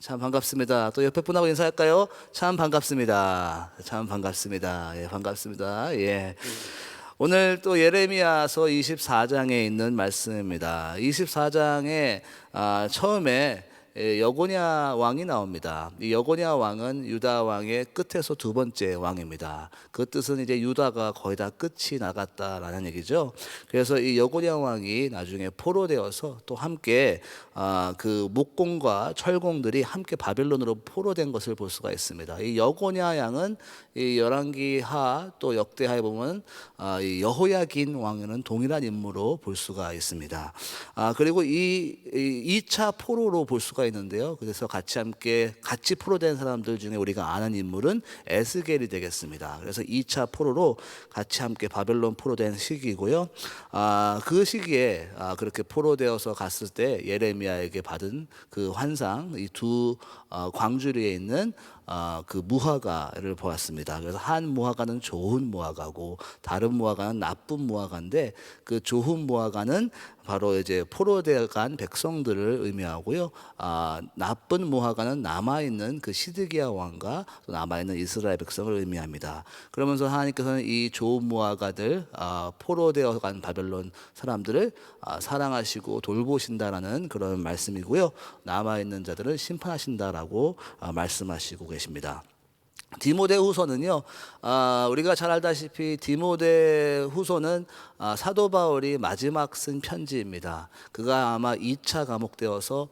참 반갑습니다. 또 옆에 분하고 인사할까요? 참 반갑습니다. 참 반갑습니다. 예, 반갑습니다. 예. 오늘 또 예레미야서 24장에 있는 말씀입니다. 24장에 처음에 여고냐 왕이 나옵니다. 이 여고냐 왕은 유다 왕의 끝에서 두 번째 왕입니다. 그 뜻은 이제 유다가 거의 다 끝이 나갔다라는 얘기죠. 그래서 이 여고냐 왕이 나중에 포로되어서 또 함께 그 목공과 철공들이 함께 바벨론으로 포로된 것을 볼 수가 있습니다. 이 여고냐 양은 이 열왕기하 또 역대하에 보면 이 여호야긴 왕은 동일한 인물로 볼 수가 있습니다. 그리고 이 2차 포로로 볼 수가 있는데요. 그래서 같이 포로된 사람들 중에 우리가 아는 인물은 에스겔이 되겠습니다. 그래서 2차 포로로 같이 함께 바벨론 포로된 시기고요. 그 시기에 그렇게 포로되어서 갔을 때 예레미야에게 받은 그 환상, 이 두 광주리에 있는 그 무화과를 보았습니다. 그래서 한 무화과는 좋은 무화과고 다른 무화과는 나쁜 무화과인데 그 좋은 무화과는 바로 이제 포로되어 간 백성들을 의미하고요. 나쁜 무화과는 남아있는 그 시드기야 왕과 또 남아있는 이스라엘 백성을 의미합니다. 그러면서 하나님께서는 이 좋은 무화과들, 포로되어 간 바벨론 사람들을 사랑하시고 돌보신다라는 그런 말씀이고요. 남아있는 자들을 심판하신다라고 말씀하시고 계십니다. 디모데후서는요, 우리가 잘 알다시피 디모데후서는 사도 바울이 마지막 쓴 편지입니다. 그가 아마 2차 감옥되어서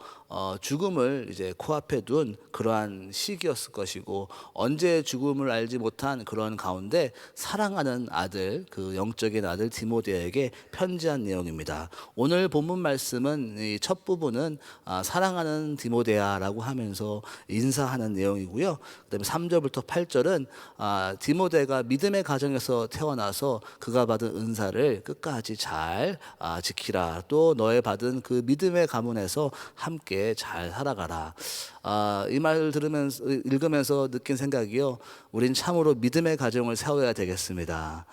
죽음을 이제 코앞에 둔 그러한 시기였을 것이고, 언제 죽음을 알지 못한 그런 가운데 사랑하는 아들, 그 영적인 아들 디모데에게 편지한 내용입니다. 오늘 본문 말씀은 이 첫 부분은 사랑하는 디모데야라고 하면서 인사하는 내용이고요. 그다음에 3절부터 8절은 디모데가 믿음의 가정에서 태어나서 그가 받은 은사를 끝까지 잘 지키라. 또 너의 받은 그 믿음의 가문에서 함께 잘 살아가라. 이 말을 들으면서 읽으면서 느낀 생각이요. 우린 참으로 믿음의 가정을 세워야 되겠습니다.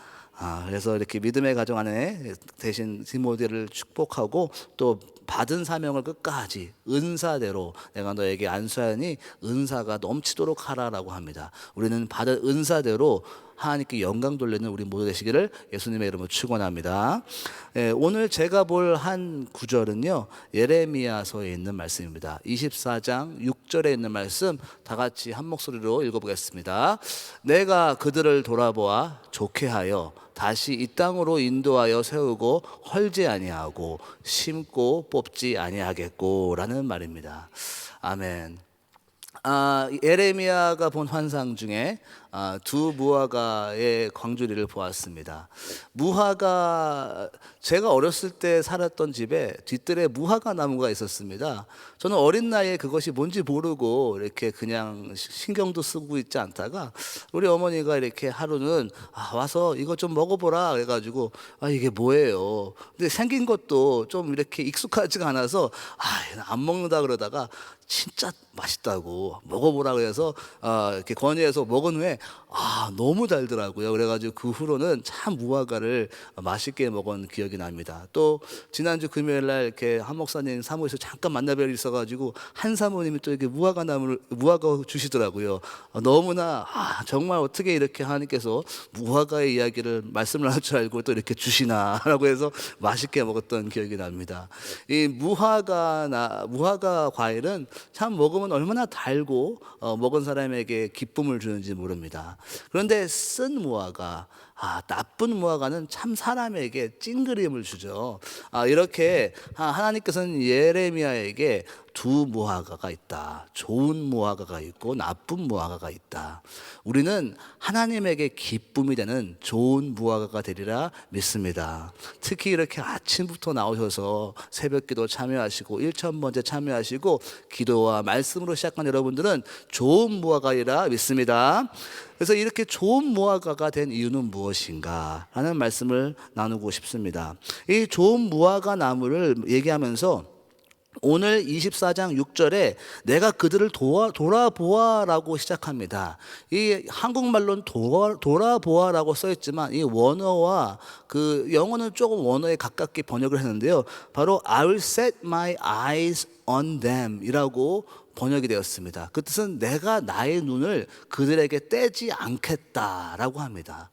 그래서 이렇게 믿음의 가정 안에 대신 디모데를 축복하고 또 받은 사명을 끝까지 은사대로 내가 너에게 안수하니 은사가 넘치도록 하라라고 합니다. 우리는 받은 은사대로 하나님께 영광 돌리는 우리 모두 되시기를 예수님의 이름으로 축원합니다. 오늘 제가 볼 한 구절은요, 예레미야서에 있는 말씀입니다. 24장 6절에 있는 말씀 다 같이 한 목소리로 읽어보겠습니다. 내가 그들을 돌아보아 좋게 하여 다시 이 땅으로 인도하여 세우고 헐지 아니하고 심고 뽑지 아니하겠고 라는 말입니다. 아멘. 예레미야가 본 환상 중에 두 무화과의 광주리를 보았습니다. 무화과, 제가 어렸을 때 살았던 집에 뒤뜰에 무화과 나무가 있었습니다. 저는 어린 나이에 그것이 뭔지 모르고 이렇게 그냥 신경도 쓰고 있지 않다가 우리 어머니가 이렇게 하루는 와서 이거 좀 먹어보라 해가지고 이게 뭐예요? 근데 생긴 것도 좀 이렇게 익숙하지가 않아서 안 먹는다 그러다가 진짜 맛있다고 먹어보라 그래서 이렇게 건의해서 먹은 후에 너무 달더라고요. 그래가지고 그 후로는 참 무화과를 맛있게 먹은 기억이 납니다. 또 지난주 금요일 날 이렇게 한 목사님 사무실에서 잠깐 만나뵐 일 있어가지고 한 사모님이 또 이렇게 무화과 주시더라고요. 너무나 정말 어떻게 이렇게 하나님께서 무화과의 이야기를 말씀을 할 줄 알고 또 이렇게 주시나라고 해서 맛있게 먹었던 기억이 납니다. 이 무화과 과일은 참 먹으면 얼마나 달고 먹은 사람에게 기쁨을 주는지 모릅니다. 그런데 쓴 무화과, 나쁜 무화과는 참 사람에게 찡그림을 주죠. 이렇게 하나님께서는 예레미야에게 두 무화과가 있다. 좋은 무화과가 있고 나쁜 무화과가 있다. 우리는 하나님에게 기쁨이 되는 좋은 무화과가 되리라 믿습니다. 특히 이렇게 아침부터 나오셔서 새벽기도 참여하시고 1000번째 참여하시고 기도와 말씀으로 시작한 여러분들은 좋은 무화과이라 믿습니다. 그래서 이렇게 좋은 무화과가 된 이유는 무엇인가 라는 말씀을 나누고 싶습니다. 이 좋은 무화과 나무를 얘기하면서 오늘 24장 6절에 내가 그들을 돌아보아라고 시작합니다. 이 한국말로는 돌아보아라고 써있지만 이 원어와 그 영어는 조금 원어에 가깝게 번역을 했는데요. 바로 I will set my eyes on them 이라고 번역이 되었습니다. 그 뜻은 내가 나의 눈을 그들에게 떼지 않겠다라고 합니다.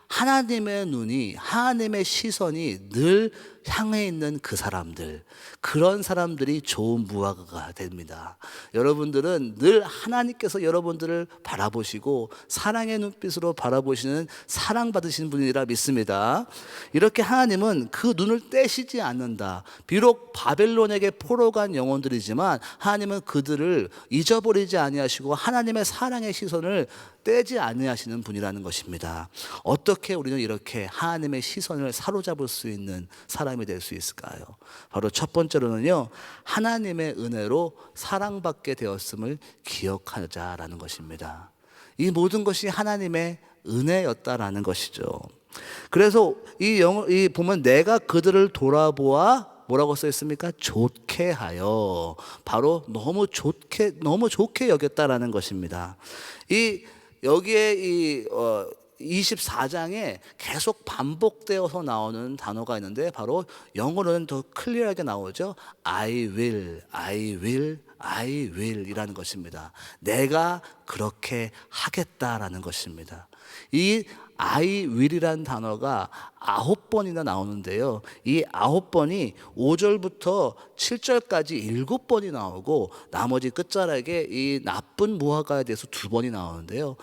하나님의 눈이, 하나님의 시선이 늘 향해 있는 그 사람들, 그런 사람들이 좋은 무화과가 됩니다. 여러분들은 늘 하나님께서 여러분들을 바라보시고 사랑의 눈빛으로 바라보시는 사랑받으신 분이라 믿습니다. 이렇게 하나님은 그 눈을 떼시지 않는다. 비록 바벨론에게 포로 간 영혼들이지만 하나님은 그들을 잊어버리지 아니하시고 하나님의 사랑의 시선을 떼지 아니하시는 분이라는 것입니다. 어떻게 우리는 이렇게 하나님의 시선을 사로잡을 수 있는 사람이 될 수 있을까요? 바로 첫 번째로는요, 하나님의 은혜로 사랑받게 되었음을 기억하자라는 것입니다. 이 모든 것이 하나님의 은혜였다라는 것이죠. 그래서 이 보면 내가 그들을 돌아보아 뭐라고 써 있습니까? 좋게 하여, 바로 너무 좋게 여겼다라는 것입니다. 여기에 24장에 계속 반복되어서 나오는 단어가 있는데 바로 영어로는 더 클리어하게 나오죠. I will 이라는 것입니다. 내가 그렇게 하겠다라는 것입니다. 이 I will이라는 단어가 9번이나 나오는데요. 이 9번이 5절부터 7절까지 7번이 나오고 나머지 끝자락에 이 나쁜 무화과에 대해서 2번이 나오는데요.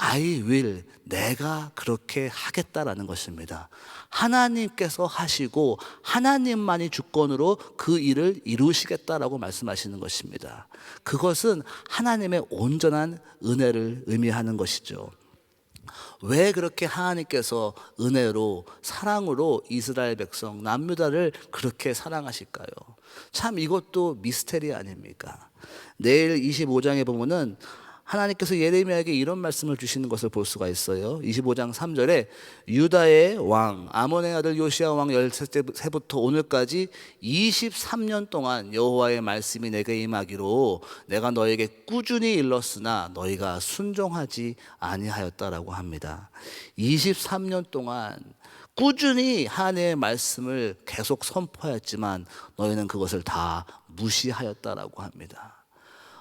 I will, 내가 그렇게 하겠다라는 것입니다. 하나님께서 하시고 하나님만이 주권으로 그 일을 이루시겠다라고 말씀하시는 것입니다. 그것은 하나님의 온전한 은혜를 의미하는 것이죠. 왜 그렇게 하나님께서 은혜로 사랑으로 이스라엘 백성 남유다를 그렇게 사랑하실까요? 참 이것도 미스테리 아닙니까? 내일 25장에 보면은 하나님께서 예레미야에게 이런 말씀을 주시는 것을 볼 수가 있어요. 25장 3절에 유다의 왕 아몬의 아들 요시야 왕 13세부터 오늘까지 23년 동안 여호와의 말씀이 내게 임하기로 내가 너에게 꾸준히 일렀으나 너희가 순종하지 아니하였다라고 합니다. 23년 동안 꾸준히 하나님의 말씀을 계속 선포하였지만 너희는 그것을 다 무시하였다라고 합니다.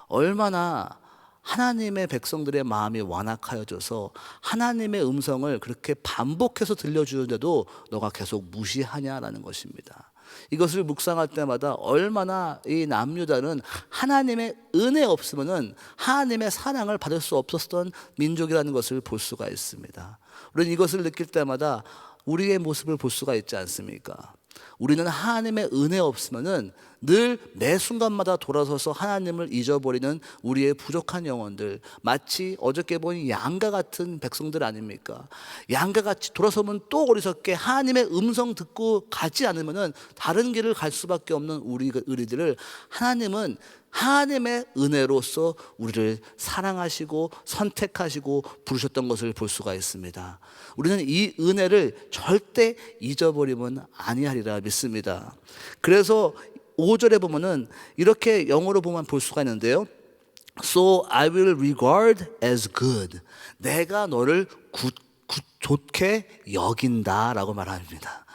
얼마나 하나님의 백성들의 마음이 완악하여져서 하나님의 음성을 그렇게 반복해서 들려주는데도 너가 계속 무시하냐라는 것입니다. 이것을 묵상할 때마다 얼마나 이 남유다는 하나님의 은혜 없으면은 하나님의 사랑을 받을 수 없었던 민족이라는 것을 볼 수가 있습니다. 우리는 이것을 느낄 때마다 우리의 모습을 볼 수가 있지 않습니까? 우리는 하나님의 은혜 없으면은 늘 매 순간마다 돌아서서 하나님을 잊어버리는 우리의 부족한 영혼들, 마치 어저께 본 양과 같은 백성들 아닙니까? 양과 같이 돌아서면 또 어리석게 하나님의 음성 듣고 가지 않으면은 다른 길을 갈 수밖에 없는 우리들을 하나님은 하나님의 은혜로서 우리를 사랑하시고 선택하시고 부르셨던 것을 볼 수가 있습니다. 우리는 이 은혜를 절대 잊어버리면 아니하리라 믿습니다. 그래서 5절에 보면은 이렇게 영어로 보면 볼 수가 있는데요. So I will regard as good. 내가 너를 좋게 여긴다라고 말합니다.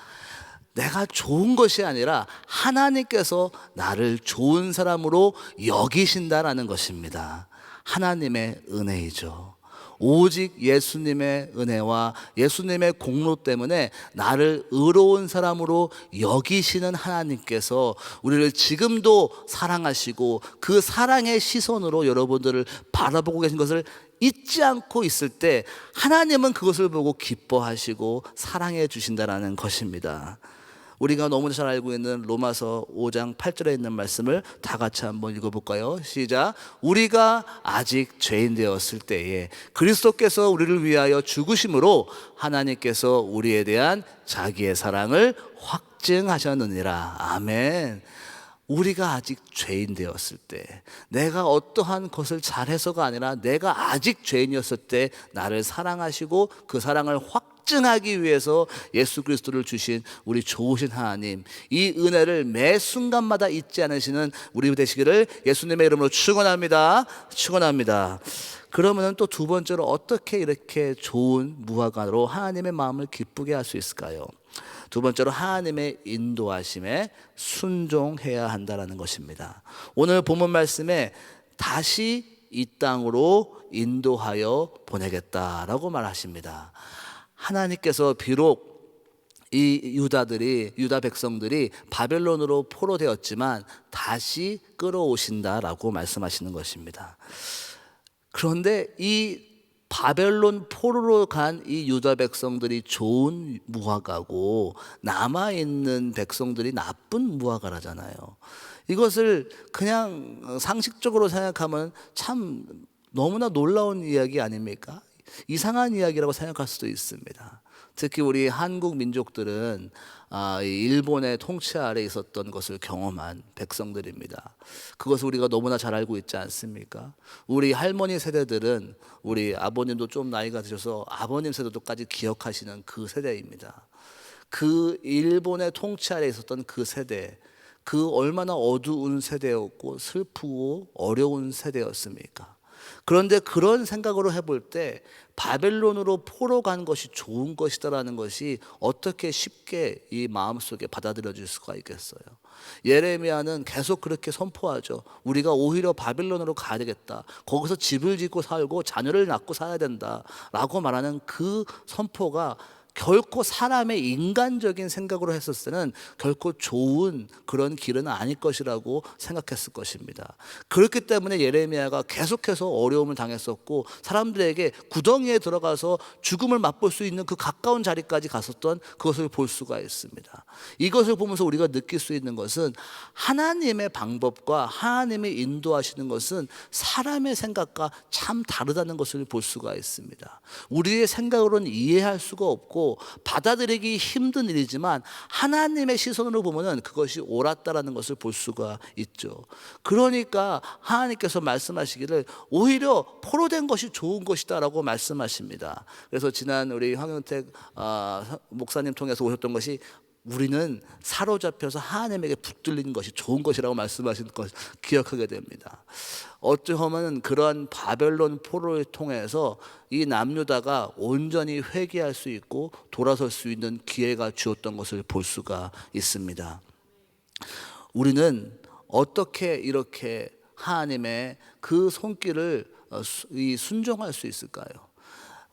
내가 좋은 것이 아니라 하나님께서 나를 좋은 사람으로 여기신다라는 것입니다. 하나님의 은혜이죠. 오직 예수님의 은혜와 예수님의 공로 때문에 나를 의로운 사람으로 여기시는 하나님께서 우리를 지금도 사랑하시고 그 사랑의 시선으로 여러분들을 바라보고 계신 것을 잊지 않고 있을 때 하나님은 그것을 보고 기뻐하시고 사랑해 주신다는 것입니다. 우리가 너무 잘 알고 있는 로마서 5장 8절에 있는 말씀을 다 같이 한번 읽어볼까요? 시작. 우리가 아직 죄인 되었을 때에 그리스도께서 우리를 위하여 죽으심으로 하나님께서 우리에 대한 자기의 사랑을 확증하셨느니라. 아멘. 우리가 아직 죄인 되었을 때, 내가 어떠한 것을 잘해서가 아니라 내가 아직 죄인이었을 때 나를 사랑하시고 그 사랑을 확증하기 위해서 예수 그리스도를 주신 우리 좋으신 하나님, 이 은혜를 매 순간마다 잊지 않으시는 우리 되시기를 예수님의 이름으로 축원합니다. 축원합니다. 그러면 또 두 번째로 어떻게 이렇게 좋은 무화과로 하나님의 마음을 기쁘게 할 수 있을까요? 두 번째로 하나님의 인도하심에 순종해야 한다라는 것입니다. 오늘 본문 말씀에 다시 이 땅으로 인도하여 보내겠다라고 말하십니다. 하나님께서 비록 이 유다 백성들이 바벨론으로 포로되었지만 다시 끌어오신다라고 말씀하시는 것입니다. 그런데 이 바벨론 포로로 간 이 유다 백성들이 좋은 무화과고 남아있는 백성들이 나쁜 무화과라잖아요. 이것을 그냥 상식적으로 생각하면 참 너무나 놀라운 이야기 아닙니까? 이상한 이야기라고 생각할 수도 있습니다. 특히 우리 한국 민족들은 일본의 통치 아래 있었던 것을 경험한 백성들입니다. 그것을 우리가 너무나 잘 알고 있지 않습니까? 우리 할머니 세대들은 우리 아버님도 좀 나이가 드셔서 아버님 세대도까지 기억하시는 그 세대입니다. 그 일본의 통치 아래 있었던 그 세대, 그 얼마나 어두운 세대였고 슬프고 어려운 세대였습니까? 그런데 그런 생각으로 해볼 때 바벨론으로 포로 간 것이 좋은 것이다라는 것이 어떻게 쉽게 이 마음속에 받아들여질 수가 있겠어요? 예레미야는 계속 그렇게 선포하죠. 우리가 오히려 바벨론으로 가야 되겠다. 거기서 집을 짓고 살고 자녀를 낳고 살아야 된다라고 말하는 그 선포가 결코 사람의 인간적인 생각으로 했을 때는 결코 좋은 그런 길은 아닐 것이라고 생각했을 것입니다. 그렇기 때문에 예레미야가 계속해서 어려움을 당했었고 사람들에게 구덩이에 들어가서 죽음을 맛볼 수 있는 그 가까운 자리까지 갔었던 그것을 볼 수가 있습니다. 이것을 보면서 우리가 느낄 수 있는 것은 하나님의 방법과 하나님의 인도하시는 것은 사람의 생각과 참 다르다는 것을 볼 수가 있습니다. 우리의 생각으로는 이해할 수가 없고 받아들이기 힘든 일이지만 하나님의 시선으로 보면은 그것이 옳았다라는 것을 볼 수가 있죠. 그러니까 하나님께서 말씀하시기를 오히려 포로된 것이 좋은 것이다라고 말씀하십니다. 그래서 지난 우리 황영택 목사님 통해서 오셨던 것이 우리는 사로잡혀서 하나님에게 붙들린 것이 좋은 것이라고 말씀하신 것 기억하게 됩니다. 어쩌면 그런 바벨론 포로를 통해서 이 남유다가 온전히 회개할 수 있고 돌아설 수 있는 기회가 주었던 것을 볼 수가 있습니다. 우리는 어떻게 이렇게 하나님의 그 손길을 순종할 수 있을까요?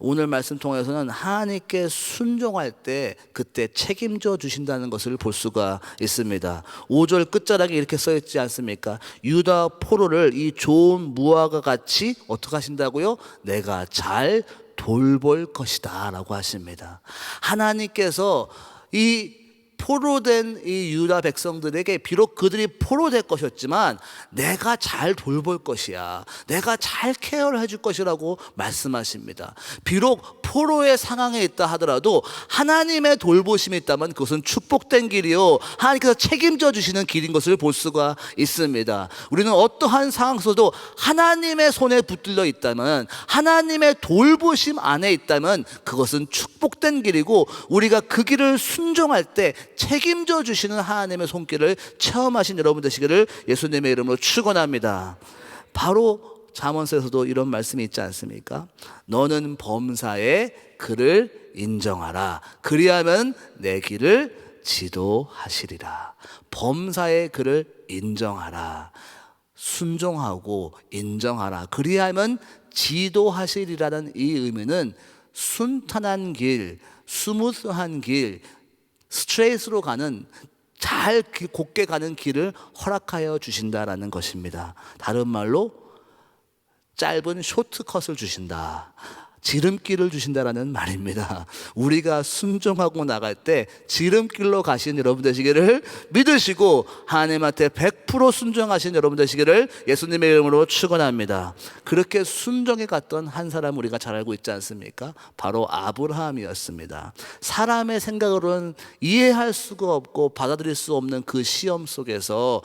오늘 말씀 통해서는 하나님께 순종할 때 그때 책임져 주신다는 것을 볼 수가 있습니다. 5절 끝자락에 이렇게 써 있지 않습니까? 유다 포로를 이 좋은 무화과 같이 어떻게 하신다고요? 내가 잘 돌볼 것이다 라고 하십니다. 하나님께서 이 포로된 이 유다 백성들에게 비록 그들이 포로될 것이었지만 내가 잘 돌볼 것이야, 내가 잘 케어를 해줄 것이라고 말씀하십니다. 비록 포로의 상황에 있다 하더라도 하나님의 돌보심이 있다면 그것은 축복된 길이요 하나님께서 책임져 주시는 길인 것을 볼 수가 있습니다. 우리는 어떠한 상황 속에도 하나님의 손에 붙들려 있다면, 하나님의 돌보심 안에 있다면 그것은 축복된 길이고 우리가 그 길을 순종할 때 책임져 주시는 하나님의 손길을 체험하신 여러분 되시기를 예수님의 이름으로 축원합니다. 바로 잠언서에서도 이런 말씀이 있지 않습니까? 너는 범사에 그를 인정하라. 그리하면 내 길을 지도하시리라. 범사에 그를 인정하라. 순종하고 인정하라. 그리하면 지도하시리라는 이 의미는 순탄한 길, 스무스한 길, 스트레이트로 가는 잘 곧게 가는 길을 허락하여 주신다라는 것입니다. 다른 말로 짧은 쇼트컷을 주신다, 지름길을 주신다라는 말입니다. 우리가 순종하고 나갈 때 지름길로 가신 여러분 되시기를 믿으시고 하나님한테 100% 순종하신 여러분 되시기를 예수님의 이름으로 축원합니다. 그렇게 순종해 갔던 한 사람 우리가 잘 알고 있지 않습니까? 바로 아브라함이었습니다. 사람의 생각으로는 이해할 수가 없고 받아들일 수 없는 그 시험 속에서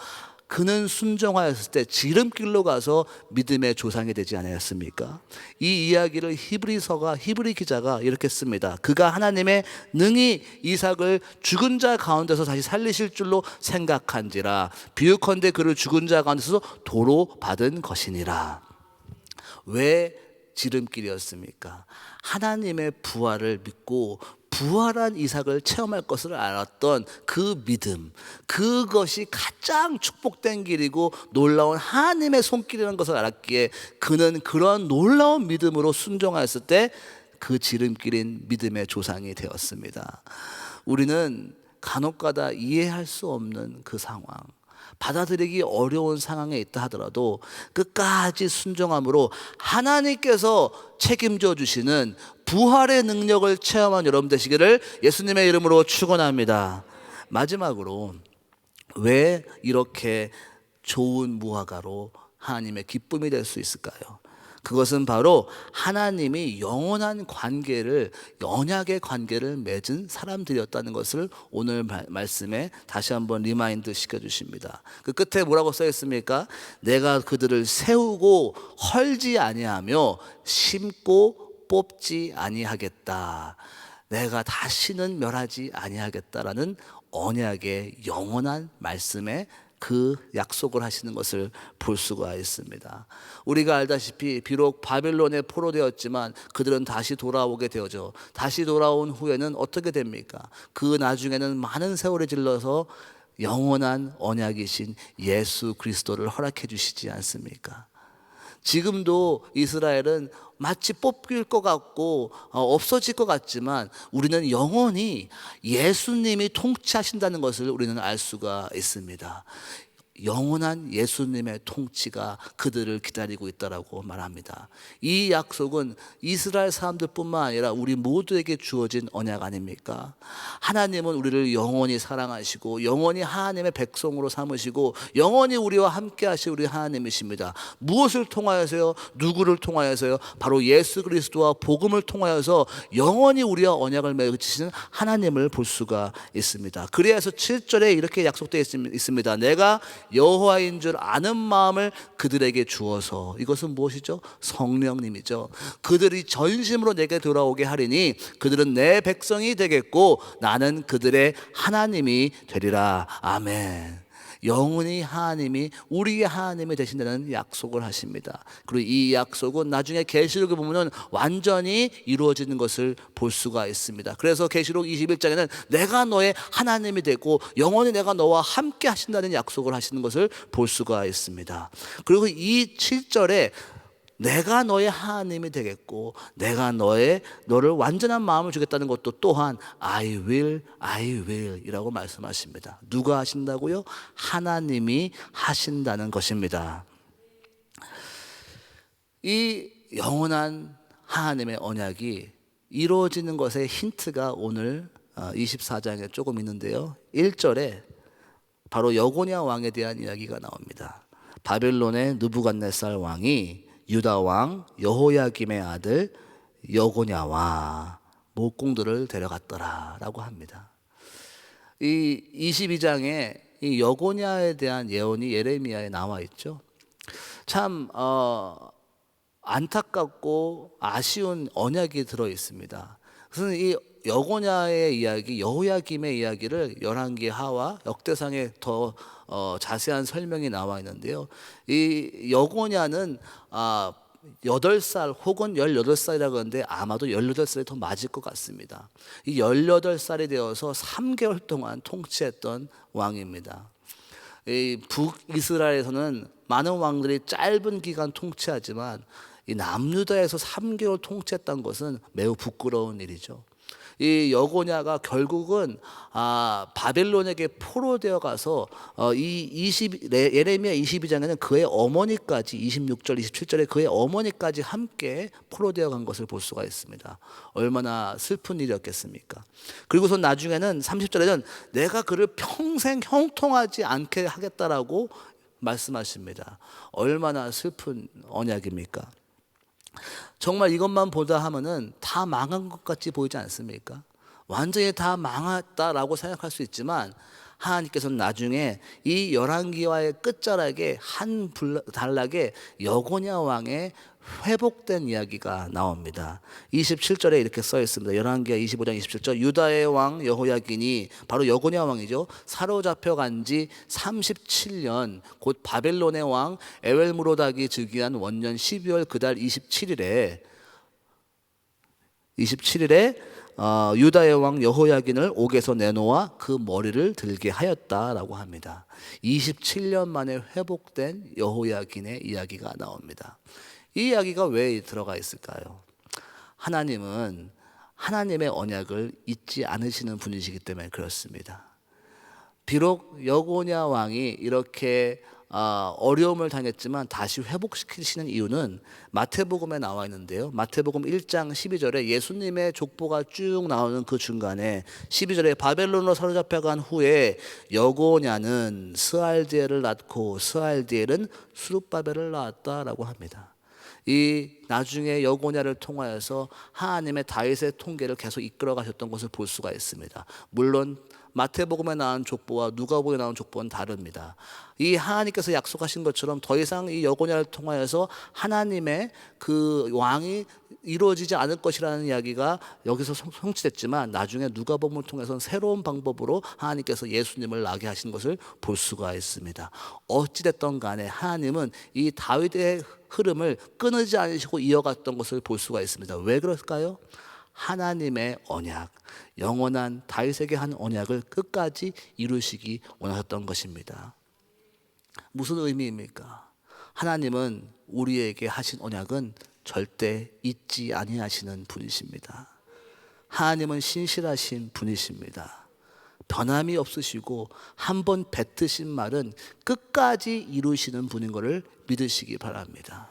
그는 순종하였을 때 지름길로 가서 믿음의 조상이 되지 않았습니까? 이 이야기를 히브리 기자가 이렇게 씁니다. 그가 하나님의 능히 이삭을 죽은 자 가운데서 다시 살리실 줄로 생각한지라 비유컨대 그를 죽은 자 가운데서 도로 받은 것이니라. 왜 지름길이었습니까? 하나님의 부활을 믿고 부활한 이삭을 체험할 것을 알았던 그 믿음, 그것이 가장 축복된 길이고 놀라운 하나님의 손길이라는 것을 알았기에 그는 그러한 놀라운 믿음으로 순종하였을 때 그 지름길인 믿음의 조상이 되었습니다. 우리는 간혹가다 이해할 수 없는 그 상황, 받아들이기 어려운 상황에 있다 하더라도 끝까지 순종함으로 하나님께서 책임져 주시는 부활의 능력을 체험한 여러분 되시기를 예수님의 이름으로 축원합니다. 마지막으로 왜 이렇게 좋은 무화과로 하나님의 기쁨이 될 수 있을까요? 그것은 바로 하나님이 영원한 관계를, 언약의 관계를 맺은 사람들이었다는 것을 오늘 말씀에 다시 한번 리마인드 시켜주십니다. 그 끝에 뭐라고 써 있습니까? 내가 그들을 세우고 헐지 아니하며 심고 뽑지 아니하겠다. 내가 다시는 멸하지 아니하겠다라는 언약의 영원한 말씀에 그 약속을 하시는 것을 볼 수가 있습니다. 우리가 알다시피 비록 바벨론에 포로되었지만 그들은 다시 돌아오게 되어져. 다시 돌아온 후에는 어떻게 됩니까? 그 나중에는 많은 세월이 질러서 영원한 언약이신 예수 그리스도를 허락해 주시지 않습니까? 지금도 이스라엘은 마치 뽑힐 것 같고 없어질 것 같지만 우리는 영원히 예수님이 통치하신다는 것을 우리는 알 수가 있습니다. 영원한 예수님의 통치가 그들을 기다리고 있다라고 말합니다. 이 약속은 이스라엘 사람들뿐만 아니라 우리 모두에게 주어진 언약 아닙니까? 하나님은 우리를 영원히 사랑하시고 영원히 하나님의 백성으로 삼으시고 영원히 우리와 함께 하실 우리 하나님이십니다. 무엇을 통하여서요? 누구를 통하여서요? 바로 예수 그리스도와 복음을 통하여서 영원히 우리와 언약을 맺으시는 하나님을 볼 수가 있습니다. 그래서 7절에 이렇게 약속되어 있습니다. 내가 여호와인 줄 아는 마음을 그들에게 주어서. 이것은 무엇이죠? 성령님이죠. 그들이 전심으로 내게 돌아오게 하리니 그들은 내 백성이 되겠고 나는 그들의 하나님이 되리라. 아멘. 영원히 하나님이 우리의 하나님이 되신다는 약속을 하십니다. 그리고 이 약속은 나중에 계시록에 보면 완전히 이루어지는 것을 볼 수가 있습니다. 그래서 계시록 21장에는 내가 너의 하나님이 되고 영원히 내가 너와 함께 하신다는 약속을 하시는 것을 볼 수가 있습니다. 그리고 이 7절에 내가 너의 하나님이 되겠고 내가 너를 완전한 마음을 주겠다는 것도 또한 I will 이라고 말씀하십니다. 누가 하신다고요? 하나님이 하신다는 것입니다. 이 영원한 하나님의 언약이 이루어지는 것의 힌트가 오늘 24장에 조금 있는데요. 1절에 바로 여고냐 왕에 대한 이야기가 나옵니다. 바벨론의 느부갓네살 왕이 유다 왕 여호야김의 아들 여고냐와 목공들을 데려갔더라라고 합니다. 이 22장에 이 여고냐에 대한 예언이 예레미야에 나와 있죠. 참 안타깝고 아쉬운 언약이 들어 있습니다. 그래서 이 여고냐의 이야기, 여호야김의 이야기를 열왕기 하와 역대상에 더 자세한 설명이 나와 있는데요. 이 여고냐는 8살 혹은 18살이라고 하는데 아마도 18살이 더 맞을 것 같습니다. 이 18살이 되어서 3개월 동안 통치했던 왕입니다. 이 북이스라엘에서는 많은 왕들이 짧은 기간 통치하지만 이 남유다에서 3개월 통치했던 것은 매우 부끄러운 일이죠. 이 여고냐가 결국은 바벨론에게 포로되어 가서 예레미야 22장에는 그의 어머니까지 26절 27절에 그의 어머니까지 함께 포로되어 간 것을 볼 수가 있습니다. 얼마나 슬픈 일이었겠습니까? 그리고서 나중에는 30절에는 내가 그를 평생 형통하지 않게 하겠다라고 말씀하십니다. 얼마나 슬픈 언약입니까? 정말 이것만 보다 하면은 다 망한 것 같이 보이지 않습니까? 완전히 다 망했다라고 생각할 수 있지만 하나님께서는 나중에 이 열왕기와의 끝자락에 한 단락에 여고냐 왕의 회복된 이야기가 나옵니다. 27절에 이렇게 써 있습니다. 열왕기하 25장 27절 유다의 왕 여호야긴이 바로 여고냐 왕이죠. 사로잡혀 간 지 37년 곧 바벨론의 왕 에웰무로닥이 즉위한 원년 12월 그달 27일에 27일에 유다의 왕 여호야긴을 옥에서 내놓아 그 머리를 들게 하였다라고 합니다. 27년 만에 회복된 여호야긴의 이야기가 나옵니다. 이 이야기가 왜 들어가 있을까요? 하나님은 하나님의 언약을 잊지 않으시는 분이시기 때문에 그렇습니다. 비록 여고냐 왕이 이렇게 어려움을 당했지만 다시 회복시키시는 이유는 마태복음에 나와 있는데요. 마태복음 1장 12절에 예수님의 족보가 쭉 나오는 그 중간에 12절에 바벨론으로 사로잡혀간 후에 여고냐는 스알디엘을 낳고 스알디엘은 수룹바벨을 낳았다라고 합니다. 이 나중에 여고냐를 통하여서 하나님의 다윗의 통계를 계속 이끌어 가셨던 것을 볼 수가 있습니다. 물론 마태복음에 나온 족보와 누가복음에 나온 족보는 다릅니다. 이 하나님께서 약속하신 것처럼 더 이상 이 여고냐를 통하여서 하나님의 그 왕이 이루어지지 않을 것이라는 이야기가 여기서 성취됐지만 나중에 누가복음을 통해서는 새로운 방법으로 하나님께서 예수님을 나게 하신 것을 볼 수가 있습니다. 어찌됐든 간에 하나님은 이 다윗의 흐름을 끊이지 않으시고 이어갔던 것을 볼 수가 있습니다. 왜 그럴까요? 하나님의 언약, 영원한 다윗에게 한 언약을 끝까지 이루시기 원하셨던 것입니다. 무슨 의미입니까? 하나님은 우리에게 하신 언약은 절대 잊지 아니하시는 분이십니다. 하나님은 신실하신 분이십니다. 변함이 없으시고 한번 뱉으신 말은 끝까지 이루시는 분인 것을 믿으시기 바랍니다.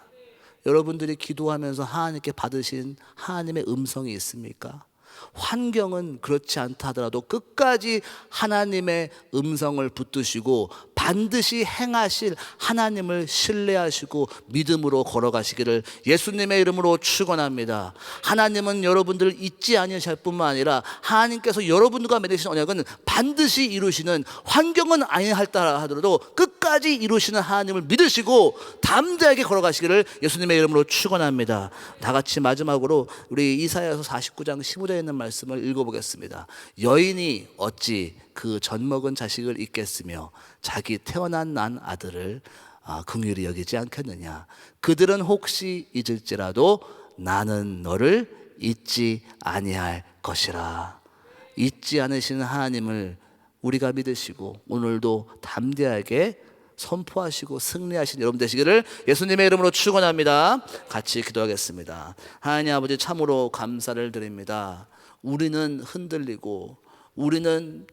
여러분들이 기도하면서 하나님께 받으신 하나님의 음성이 있습니까? 환경은 그렇지 않다 하더라도 끝까지 하나님의 음성을 붙드시고 반드시 행하실 하나님을 신뢰하시고 믿음으로 걸어가시기를 예수님의 이름으로 축원합니다. 하나님은 여러분들을 잊지 아니하실 뿐만 아니라 하나님께서 여러분들과 맺으신 언약은 반드시 이루시는, 환경은 아니할다 하더라도 끝까지 이루시는 하나님을 믿으시고 담대하게 걸어가시기를 예수님의 이름으로 축원합니다. 다 같이 마지막으로 우리 이사야서 49장 15절에 있는 말씀을 읽어보겠습니다. 여인이 어찌 그 젖먹은 자식을 잊겠으며 자기 태어난 난 아들을 긍휼히 여기지 않겠느냐. 그들은 혹시 잊을지라도 나는 너를 잊지 아니할 것이라. 잊지 않으시는 하나님을 우리가 믿으시고 오늘도 담대하게 선포하시고 승리하신 여러분 되시기를 예수님의 이름으로 축원합니다. 같이 기도하겠습니다. 하나님 아버지, 참으로 감사를 드립니다. 우리는 흔들리고 우리는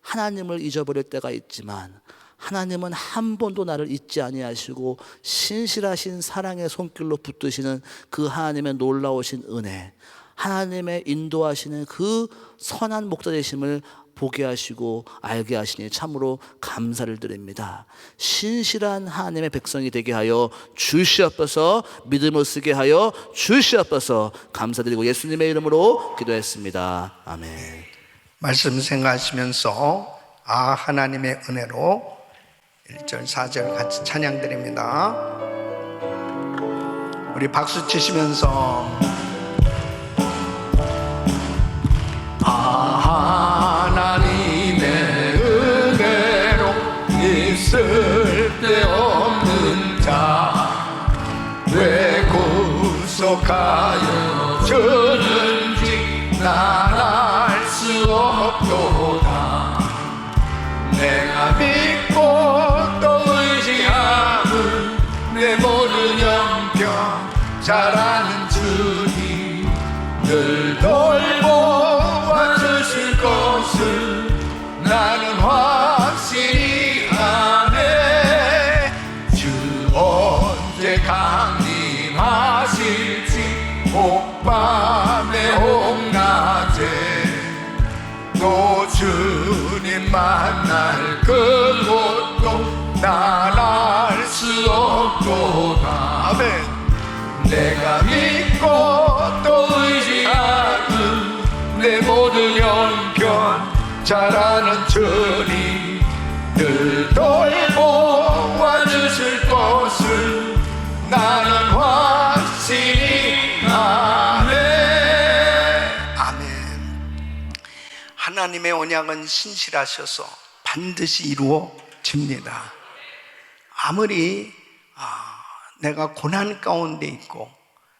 하나님을 잊어버릴 때가 있지만 하나님은 한 번도 나를 잊지 아니하시고 신실하신 사랑의 손길로 붙드시는 그 하나님의 놀라우신 은혜, 하나님의 인도하시는 그 선한 목자 되심을 보게 하시고 알게 하시니 참으로 감사를 드립니다. 신실한 하나님의 백성이 되게 하여 주시옵소서. 믿음을 쓰게 하여 주시옵소서. 감사드리고 예수님의 이름으로 기도했습니다. 아멘. 말씀 생각하시면서 하나님의 은혜로 1절 4절 같이 찬양 드립니다. 우리 박수 치시면서 하나님의 은혜로 있을 데 없는 자 왜 구속하여 주는지 난 알 수 없도다. 내가 믿고 또 의지하는 내 모든 영병 잘하는 주님 늘 돌보아 주실 것을 나는 확실히 아네. 주 언제 강림하실지 혹밤에 혹낮에 또 주님 만날 그곳도 난 알 수 없도다. 아멘. 내가 믿고 또 의지하는 내 모든 형편 잘하는 주님 늘 돌보아 주실 것을 나는 확실히 아네. 아멘. 하나님의 언약은 신실하셔서 반드시 이루어집니다. 아무리 내가 고난 가운데 있고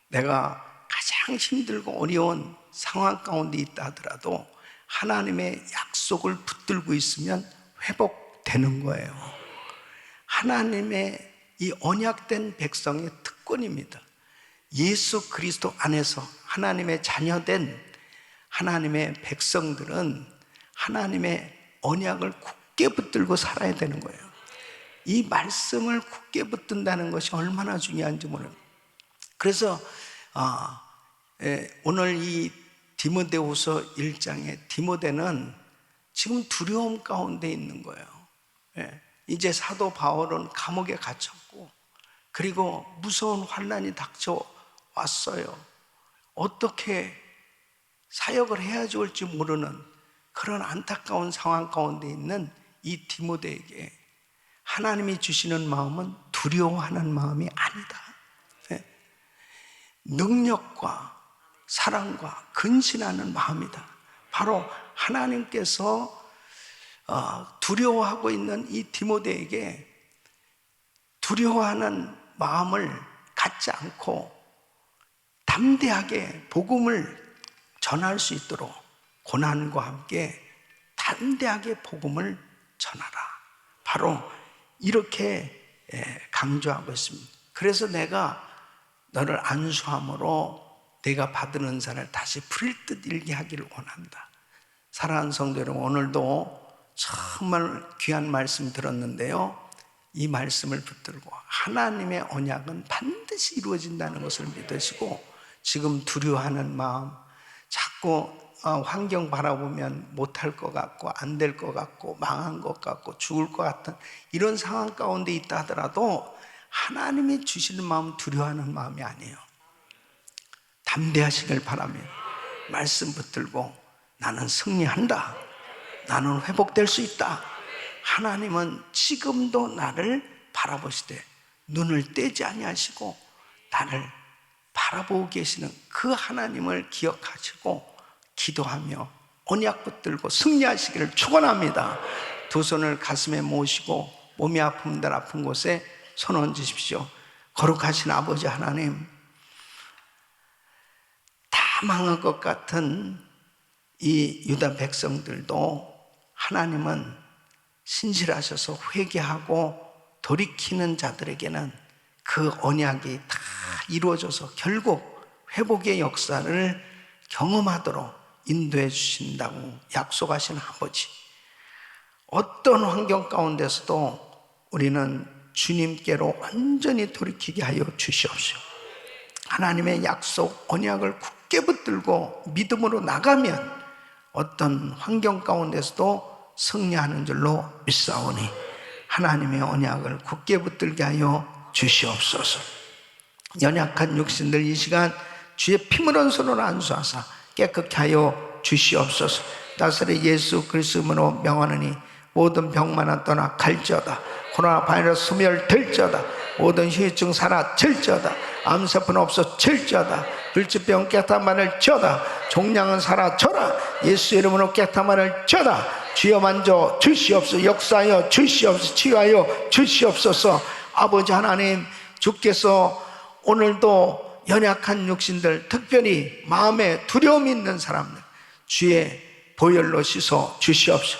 내가 가장 힘들고 어려운 상황 가운데 있다 하더라도 하나님의 약속을 붙들고 있으면 회복되는 거예요. 하나님의 이 언약된 백성의 특권입니다. 예수 그리스도 안에서 하나님의 자녀된 하나님의 백성들은 하나님의 언약을 굳게 붙들고 살아야 되는 거예요. 이 말씀을 굳게 붙든다는 것이 얼마나 중요한지 모릅니다. 그래서 오늘 이 디모데후서 1장에 디모데는 지금 두려움 가운데 있는 거예요. 이제 사도 바울은 감옥에 갇혔고, 그리고 무서운 환난이 닥쳐왔어요. 어떻게 사역을 해야 좋을지 모르는 그런 안타까운 상황 가운데 있는 이 디모데에게 하나님이 주시는 마음은 두려워하는 마음이 아니다. 능력과 사랑과 근신하는 마음이다. 바로 하나님께서 두려워하고 있는 이 디모데에게 두려워하는 마음을 갖지 않고 담대하게 복음을 전할 수 있도록 고난과 함께 담대하게 복음을 전하라. 바로 이렇게 강조하고 있습니다. 그래서 내가 너를 안수함으로 내가 받은 은사를 다시 부릴 듯 일게 하기를 원한다. 사랑하는 성도 여러분, 오늘도 정말 귀한 말씀 들었는데요, 이 말씀을 붙들고 하나님의 언약은 반드시 이루어진다는 것을 믿으시고, 지금 두려워하는 마음, 자꾸 환경 바라보면 못할 것 같고 안 될 것 같고 망한 것 같고 죽을 것 같은 이런 상황 가운데 있다 하더라도 하나님이 주시는 마음, 두려워하는 마음이 아니에요. 담대하시길 바라며 말씀 붙들고 나는 승리한다, 나는 회복될 수 있다. 하나님은 지금도 나를 바라보시되 눈을 떼지 아니하시고 나를 바라보고 계시는 그 하나님을 기억하시고 기도하며 언약 붙들고 승리하시기를 축원합니다. 두 손을 가슴에 모시고 몸이 아픔들 아픈 곳에 손 얹으십시오. 거룩하신 아버지 하나님, 다 망할 것 같은 이 유다 백성들도 하나님은 신실하셔서 회개하고 돌이키는 자들에게는 그 언약이 다 이루어져서 결국 회복의 역사를 경험하도록 인도해 주신다고 약속하신 아버지, 어떤 환경 가운데서도 우리는 주님께로 완전히 돌이키게 하여 주시옵소서. 하나님의 약속 언약을 굳게 붙들고 믿음으로 나가면 어떤 환경 가운데서도 승리하는 줄로 믿사오니 하나님의 언약을 굳게 붙들게 하여 주시옵소서. 연약한 육신들 이 시간 주의 피물은 손으로 안수하사 깨끗게 하여 주시옵소서. 나사렛 예수 그리스도로 명하노니 모든 병만은 떠나 갈지어다. 코로나 바이러스 소멸될지어다. 모든 후유증 사라질지어다. 암세포는 없어질지어다. 불치병 깨끗함만을 지어다. 종양은 사라져라. 예수 이름으로 깨끗함만을 지어다. 주여 만져 주시옵소서. 역사하여 주시옵소서. 치유하여 주시옵소서. 아버지 하나님, 주께서 오늘도 연약한 육신들, 특별히 마음에 두려움이 있는 사람들 주의 보혈로 씻어 주시옵소서.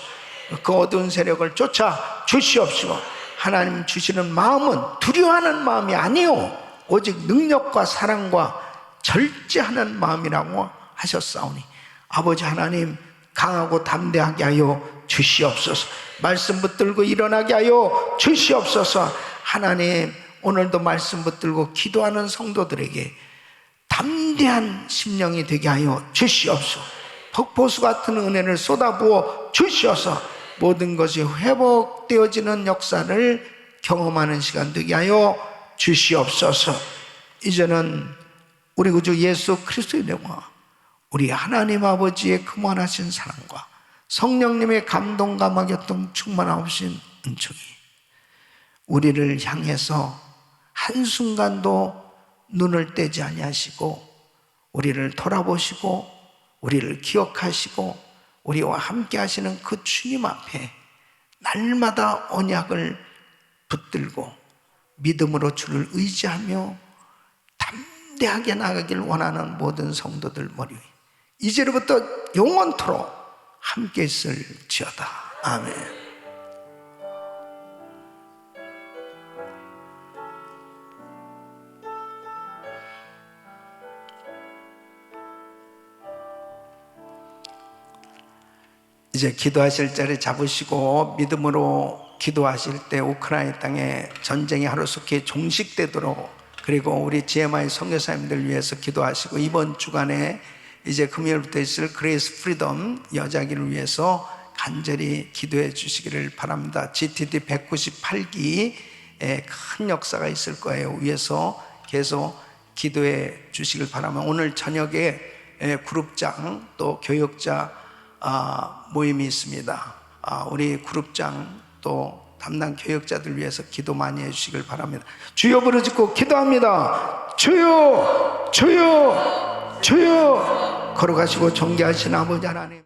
그 어두운 세력을 쫓아 주시옵소서. 하나님 주시는 마음은 두려워하는 마음이 아니요 오직 능력과 사랑과 절제하는 마음이라고 하셨사오니 아버지 하나님, 강하고 담대하게 하여 주시옵소서. 말씀 붙들고 일어나게 하여 주시옵소서. 하나님, 오늘도 말씀 붙들고 기도하는 성도들에게 담대한 심령이 되게 하여 주시옵소서. 폭포수 같은 은혜를 쏟아부어 주시어서 모든 것이 회복되어지는 역사를 경험하는 시간 되게 하여 주시옵소서. 이제는 우리 구주 예수 그리스도의 영광, 우리 하나님 아버지의 그만하신 사랑과 성령님의 감동과 막였던 충만하신 은총이 우리를 향해서 한순간도 눈을 떼지 아니하시고 우리를 돌아보시고 우리를 기억하시고 우리와 함께 하시는 그 주님 앞에 날마다 언약을 붙들고 믿음으로 주를 의지하며 담대하게 나가길 원하는 모든 성도들 머리 위에 이제로부터 영원토록 함께 있을지어다. 아멘. 이제 기도하실 자리 잡으시고 믿음으로 기도하실 때 우크라이나 땅에 전쟁이 하루속히 종식되도록, 그리고 우리 GMI 선교사님들 위해서 기도하시고, 이번 주간에 이제 금요일부터 있을 그레이스 프리덤 여자기를 위해서 간절히 기도해 주시기를 바랍니다. GTD 198기에 큰 역사가 있을 거예요. 위해서 계속 기도해 주시길 바라면, 오늘 저녁에 그룹장 또 교역자 모임이 있습니다. 우리 그룹장 또 담당 교역자들 위해서 기도 많이 해주시길 바랍니다. 주여 부르짖고 기도합니다. 주여, 주여, 주여. 걸어가시고 존귀하신 아버지 하나님,